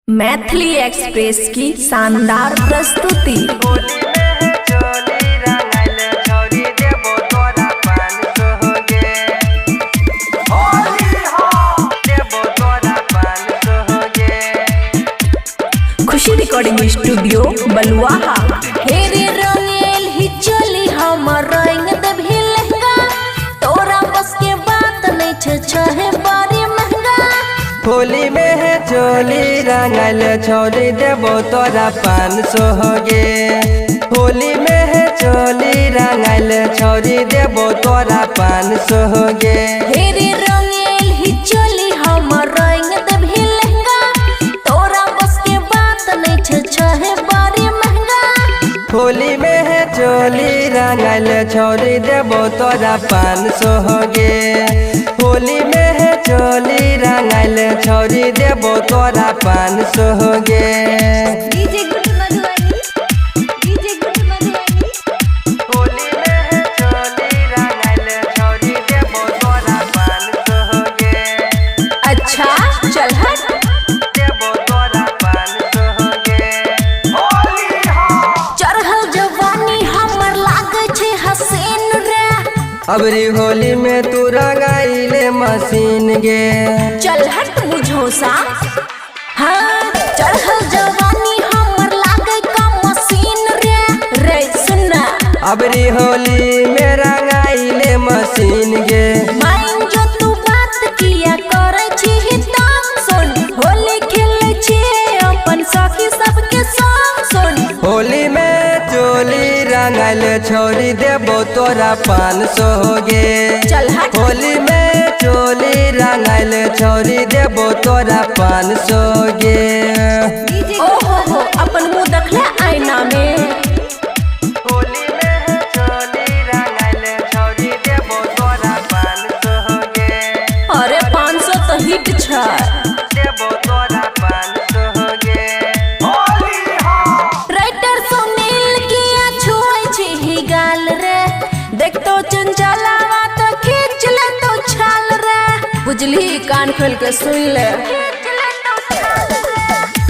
Maithili express की शानदार प्रस्तुति। खुशी रिकॉर्डिंग स्टूडियो बलुआहा। हेरे रंगेल ही चली हमर रंग देभी लहंगा, तोरा बस के बात नहीं छे बारी महंगा। होली में है चोली रंगल छोड़ी देबो तोरा 500 हो गे। होली में है चोली रंगल छोड़ी देबो तोरा 500 हो गे। हेरे रंगेल ही चली हमर रंग देभी लहंगा, तोरा बस के बात नहीं छे बारी महंगा। होली में है चोली रंगल छोड़ी देबो तोरा 500 हो गे। होली में है चोली रंगल छोड़ी देबो तोरा 500 हो गे। DJ good Madhubani, DJ good Madhubani. Holi में है चोली रंगल छोड़ी देबो तोरा 500 हो गे। अच्छा चल हट। देबो तोरा 500 हो गे। चढ़ल जवानी हमर लागे छे हसीन रे, अबरी होली में तू रंगाइले मशीन गे। चल हट बुझौसा। हाँ चढ़ल जवानी हमर लागे का मशीन रे। रे सुनना, अबरी होली में रंगाइले मशीन गे। माइन जो तू बात किया करे छी ताम सुन। होली खेले छी अपन सखी सबके संग सुन। होली में चोली रंगल छोड़ी देबो तोरा 500 हो गे। चल हट। होली में चोली रंगल छोड़ी देबो तोरा 500 गे। ओहो हो अपन मुंह देखले आईना में। होली में है चोली रंगल छोड़ी देबो तोरा 500 हो गे। अरे 500 तो हिट छै। देबो तोरा 500 हो गे। राइटर सुनील किया छुए छी ही गाल रे, देख तो चंचलावा तो खींच ले तो छाल रे। बुझली, कान खोल के सुन ले।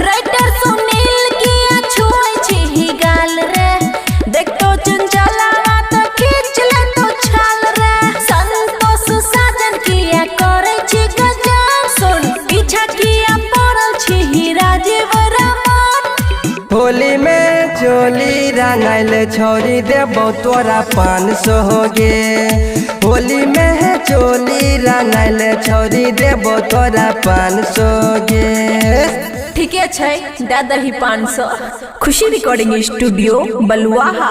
राइटर सुनील किया छुए छी ही गाल रे, देख तो चंचलावा तो खींच ले तो छाल रे। संतोष साजन किया करे छी गजब सुन, पीछा किया पड़ल छी ही राजीव रमन। होली में चोली रंगल छोड़ी देबो तोरा 500 हो गे। होली में है चोली रंगल छोड़ी देबो तोरा 500 गे। ठीके छै, दे दही 500। खुशी रिकॉर्डिंग स्टूडियो बलुआहा।